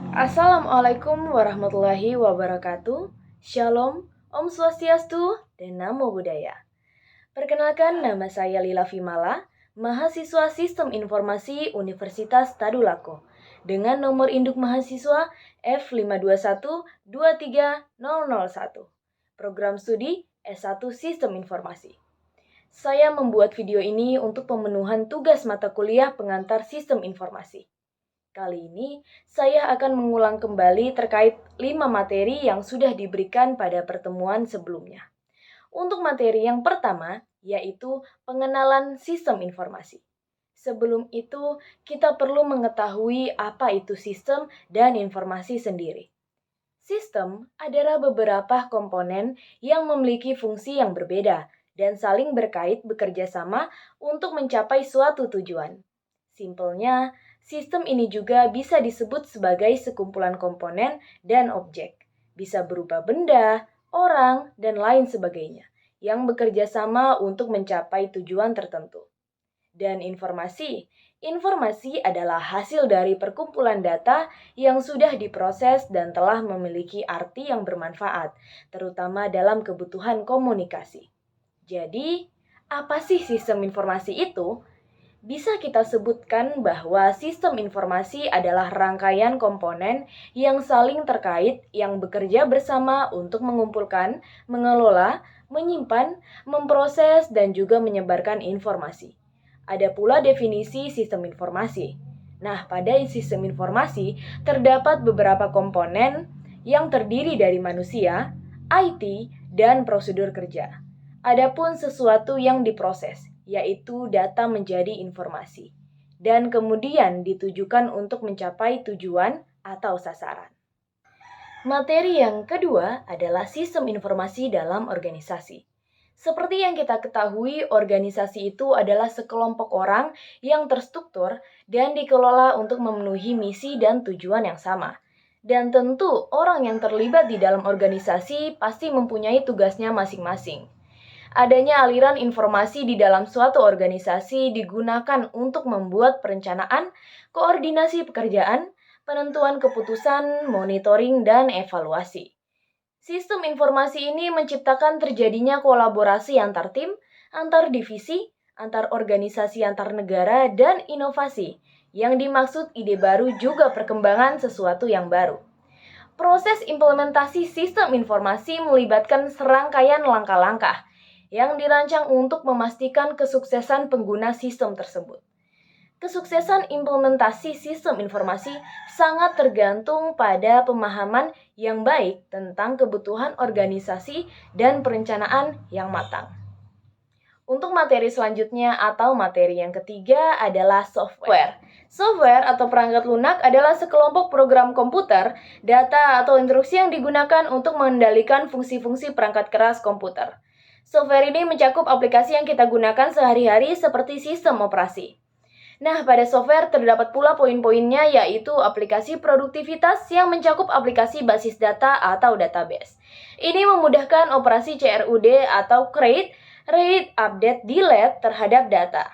Assalamualaikum warahmatullahi wabarakatuh. Shalom, Om Swastiastu, dan Namo Buddhaya. Perkenalkan, nama saya Lila Vimala, mahasiswa Sistem Informasi Universitas Tadulako, dengan nomor induk mahasiswa F52123001, program studi S1 Sistem Informasi. Saya membuat video ini untuk pemenuhan tugas mata kuliah pengantar Sistem Informasi. Kali ini, saya akan mengulang kembali terkait 5 materi yang sudah diberikan pada pertemuan sebelumnya. Untuk materi yang pertama, yaitu pengenalan sistem informasi. Sebelum itu, kita perlu mengetahui apa itu sistem dan informasi sendiri. Sistem adalah beberapa komponen yang memiliki fungsi yang berbeda dan saling berkait bekerja sama untuk mencapai suatu tujuan. Simpelnya, sistem ini juga bisa disebut sebagai sekumpulan komponen dan objek. Bisa berupa benda, orang, dan lain sebagainya, yang bekerja sama untuk mencapai tujuan tertentu. Dan informasi adalah hasil dari perkumpulan data yang sudah diproses dan telah memiliki arti yang bermanfaat, terutama dalam kebutuhan komunikasi. Jadi, apa sih sistem informasi itu? Bisa kita sebutkan bahwa sistem informasi adalah rangkaian komponen yang saling terkait yang bekerja bersama untuk mengumpulkan, mengelola, menyimpan, memproses, dan juga menyebarkan informasi. Ada pula definisi sistem informasi. Nah, pada sistem informasi terdapat beberapa komponen yang terdiri dari manusia, IT, dan prosedur kerja. Adapun sesuatu yang diproses, yaitu data menjadi informasi, dan kemudian ditujukan untuk mencapai tujuan atau sasaran. Materi yang kedua adalah sistem informasi dalam organisasi. Seperti yang kita ketahui, organisasi itu adalah sekelompok orang yang terstruktur dan dikelola untuk memenuhi misi dan tujuan yang sama. Dan tentu orang yang terlibat di dalam organisasi pasti mempunyai tugasnya masing-masing. Adanya aliran informasi di dalam suatu organisasi digunakan untuk membuat perencanaan, koordinasi pekerjaan, penentuan keputusan, monitoring, dan evaluasi. Sistem informasi ini menciptakan terjadinya kolaborasi antar tim, antar divisi, antar organisasi antar negara, dan inovasi. Yang dimaksud ide baru juga perkembangan sesuatu yang baru. Proses implementasi sistem informasi melibatkan serangkaian langkah-langkah yang dirancang untuk memastikan kesuksesan pengguna sistem tersebut. Kesuksesan implementasi sistem informasi sangat tergantung pada pemahaman yang baik tentang kebutuhan organisasi dan perencanaan yang matang. Untuk materi selanjutnya atau materi yang ketiga adalah software. Software atau perangkat lunak adalah sekelompok program komputer, data atau instruksi yang digunakan untuk mengendalikan fungsi-fungsi perangkat keras komputer. Software ini mencakup aplikasi yang kita gunakan sehari-hari seperti sistem operasi. Nah, pada software terdapat pula poin-poinnya, yaitu aplikasi produktivitas yang mencakup aplikasi basis data atau database. Ini memudahkan operasi CRUD atau Create, Read, Update, Delete terhadap data.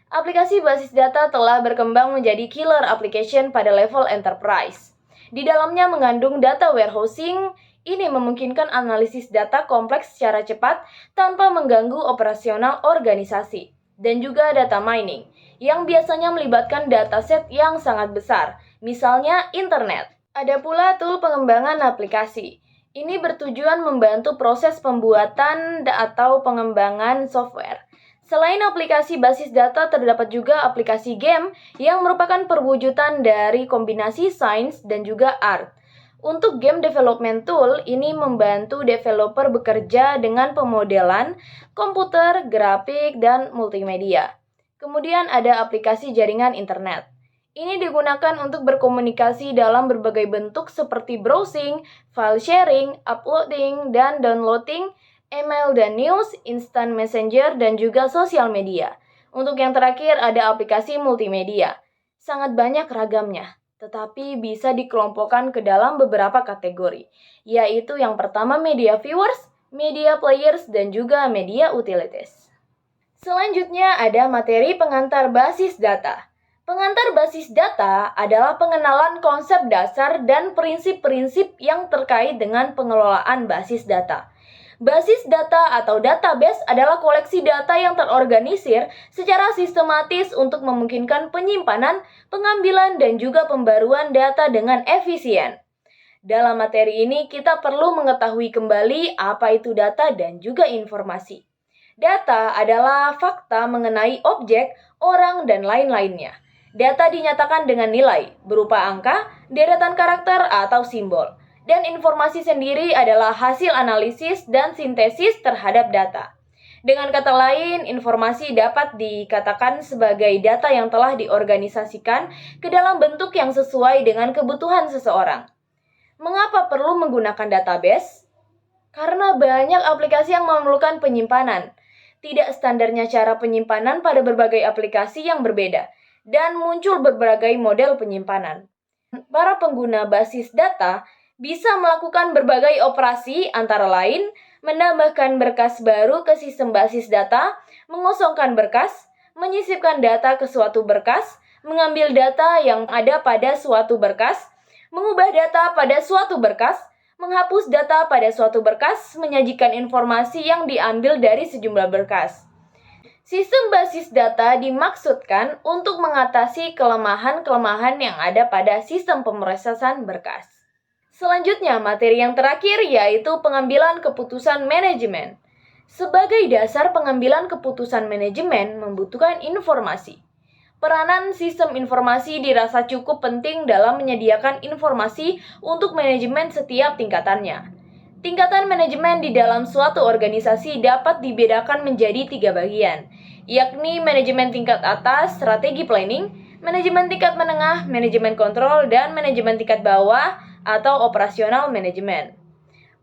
Aplikasi basis data telah berkembang menjadi killer application pada level enterprise. Di dalamnya mengandung data warehousing. Ini memungkinkan analisis data kompleks secara cepat tanpa mengganggu operasional organisasi. Dan juga data mining, yang biasanya melibatkan dataset yang sangat besar, misalnya internet. Ada pula tool pengembangan aplikasi. Ini bertujuan membantu proses pembuatan atau pengembangan software. Selain aplikasi basis data, terdapat juga aplikasi game yang merupakan perwujudan dari kombinasi sains dan juga art. Untuk game development tool, ini membantu developer bekerja dengan pemodelan, komputer, grafik, dan multimedia. Kemudian ada aplikasi jaringan internet. Ini digunakan untuk berkomunikasi dalam berbagai bentuk seperti browsing, file sharing, uploading, dan downloading, email dan news, instant messenger, dan juga sosial media. Untuk yang terakhir ada aplikasi multimedia. Sangat banyak ragamnya, tetapi bisa dikelompokkan ke dalam beberapa kategori, yaitu yang pertama media viewers, media players, dan juga media utilities. Selanjutnya ada materi pengantar basis data. Pengantar basis data adalah pengenalan konsep dasar dan prinsip-prinsip yang terkait dengan pengelolaan basis data. Basis data atau database adalah koleksi data yang terorganisir secara sistematis untuk memungkinkan penyimpanan, pengambilan, dan juga pembaruan data dengan efisien. Dalam materi ini, kita perlu mengetahui kembali apa itu data dan juga informasi. Data adalah fakta mengenai objek, orang, dan lain-lainnya. Data dinyatakan dengan nilai, berupa angka, deretan karakter, atau simbol. Dan informasi sendiri adalah hasil analisis dan sintesis terhadap data. Dengan kata lain, informasi dapat dikatakan sebagai data yang telah diorganisasikan ke dalam bentuk yang sesuai dengan kebutuhan seseorang. Mengapa perlu menggunakan database? Karena banyak aplikasi yang memerlukan penyimpanan. Tidak standarnya cara penyimpanan pada berbagai aplikasi yang berbeda, dan muncul berbagai model penyimpanan. Para pengguna basis data bisa melakukan berbagai operasi antara lain menambahkan berkas baru ke sistem basis data, mengosongkan berkas, menyisipkan data ke suatu berkas, mengambil data yang ada pada suatu berkas, mengubah data pada suatu berkas, menghapus data pada suatu berkas, menyajikan informasi yang diambil dari sejumlah berkas. Sistem basis data dimaksudkan untuk mengatasi kelemahan-kelemahan yang ada pada sistem pemrosesan berkas. Selanjutnya, materi yang terakhir yaitu pengambilan keputusan manajemen. Sebagai dasar pengambilan keputusan manajemen membutuhkan informasi. Peranan sistem informasi dirasa cukup penting dalam menyediakan informasi untuk manajemen setiap tingkatannya. Tingkatan manajemen di dalam suatu organisasi dapat dibedakan menjadi 3 bagian, yakni manajemen tingkat atas, strategi planning, manajemen tingkat menengah, manajemen kontrol, dan manajemen tingkat bawah atau operasional manajemen.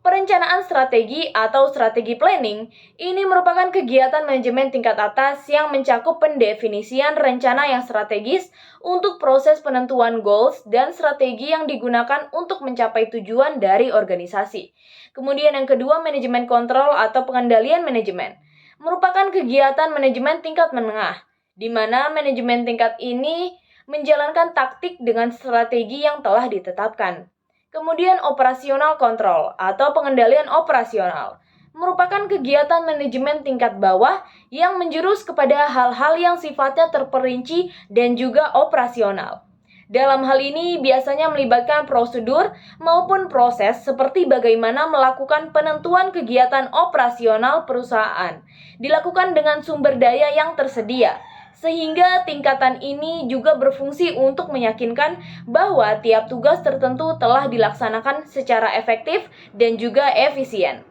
Perencanaan strategi atau strategi planning ini merupakan kegiatan manajemen tingkat atas yang mencakup pendefinisian rencana yang strategis untuk proses penentuan goals dan strategi yang digunakan untuk mencapai tujuan dari organisasi. Kemudian yang kedua, manajemen kontrol atau pengendalian manajemen merupakan kegiatan manajemen tingkat menengah, di mana manajemen tingkat ini menjalankan taktik dengan strategi yang telah ditetapkan. Kemudian operasional kontrol atau pengendalian operasional merupakan kegiatan manajemen tingkat bawah yang menjurus kepada hal-hal yang sifatnya terperinci dan juga operasional. Dalam hal ini biasanya melibatkan prosedur maupun proses seperti bagaimana melakukan penentuan kegiatan operasional perusahaan, dilakukan dengan sumber daya yang tersedia, sehingga tingkatan ini juga berfungsi untuk meyakinkan bahwa tiap tugas tertentu telah dilaksanakan secara efektif dan juga efisien.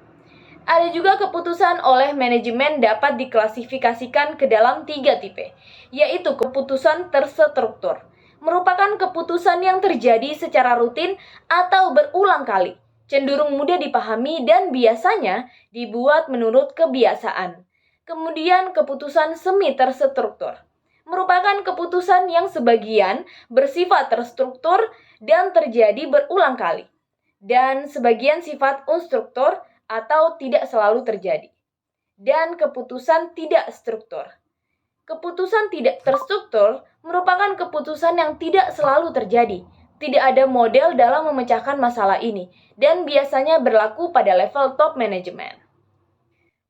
Ada juga keputusan oleh manajemen dapat diklasifikasikan ke dalam 3 tipe, yaitu keputusan terstruktur. Merupakan keputusan yang terjadi secara rutin atau berulang kali, cenderung mudah dipahami dan biasanya dibuat menurut kebiasaan. Kemudian keputusan semi terstruktur merupakan keputusan yang sebagian bersifat terstruktur dan terjadi berulang kali, dan sebagian sifat unstruktur atau tidak selalu terjadi. Dan keputusan tidak struktur. Keputusan tidak terstruktur merupakan keputusan yang tidak selalu terjadi. Tidak ada model dalam memecahkan masalah ini, dan biasanya berlaku pada level top manajemen.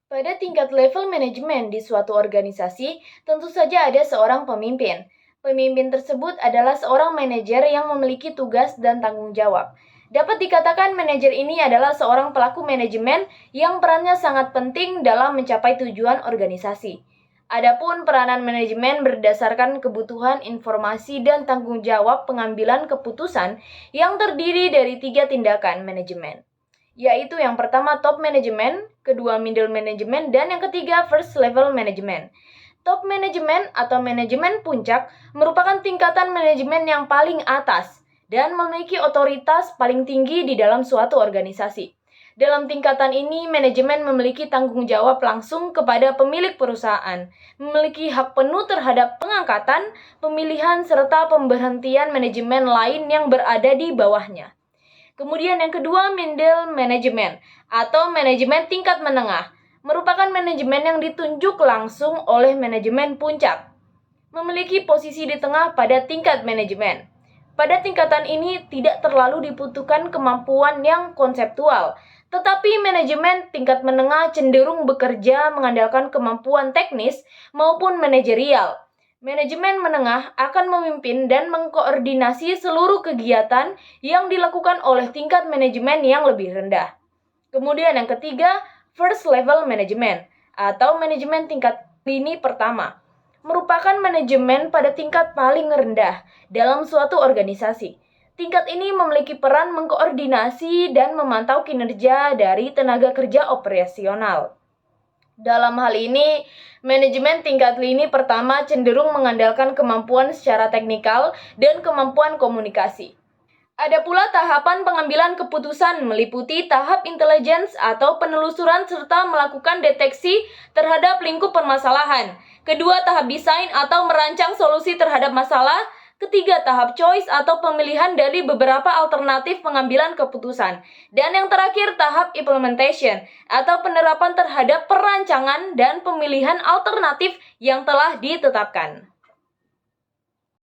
Pada tingkat level manajemen di suatu organisasi, tentu saja ada seorang pemimpin. Pemimpin tersebut adalah seorang manajer yang memiliki tugas dan tanggung jawab. Dapat dikatakan manajer ini adalah seorang pelaku manajemen yang perannya sangat penting dalam mencapai tujuan organisasi. Adapun peranan manajemen berdasarkan kebutuhan informasi dan tanggung jawab pengambilan keputusan yang terdiri dari 3 tindakan manajemen, yaitu yang pertama top management, kedua middle management, dan yang ketiga first level management. Top management atau manajemen puncak merupakan tingkatan manajemen yang paling atas dan memiliki otoritas paling tinggi di dalam suatu organisasi. Dalam tingkatan ini, manajemen memiliki tanggung jawab langsung kepada pemilik perusahaan, memiliki hak penuh terhadap pengangkatan, pemilihan, serta pemberhentian manajemen lain yang berada di bawahnya. Kemudian yang kedua, middle management atau manajemen tingkat menengah, merupakan manajemen yang ditunjuk langsung oleh manajemen puncak. memiliki posisi di tengah pada tingkat manajemen. Pada tingkatan ini tidak terlalu dibutuhkan kemampuan yang konseptual, tetapi manajemen tingkat menengah cenderung bekerja mengandalkan kemampuan teknis maupun manajerial. Manajemen menengah akan memimpin dan mengkoordinasi seluruh kegiatan yang dilakukan oleh tingkat manajemen yang lebih rendah. Kemudian yang ketiga, first level management atau manajemen tingkat lini pertama merupakan manajemen pada tingkat paling rendah dalam suatu organisasi. Tingkat ini memiliki peran mengkoordinasi dan memantau kinerja dari tenaga kerja operasional. Dalam hal ini, manajemen tingkat lini pertama cenderung mengandalkan kemampuan secara teknikal dan kemampuan komunikasi. Ada pula tahapan pengambilan keputusan meliputi tahap intelligence atau penelusuran serta melakukan deteksi terhadap lingkup permasalahan. Kedua, tahap desain atau merancang solusi terhadap masalah. Ketiga, tahap choice atau pemilihan dari beberapa alternatif pengambilan keputusan. Dan yang terakhir, tahap implementation atau penerapan terhadap perancangan dan pemilihan alternatif yang telah ditetapkan.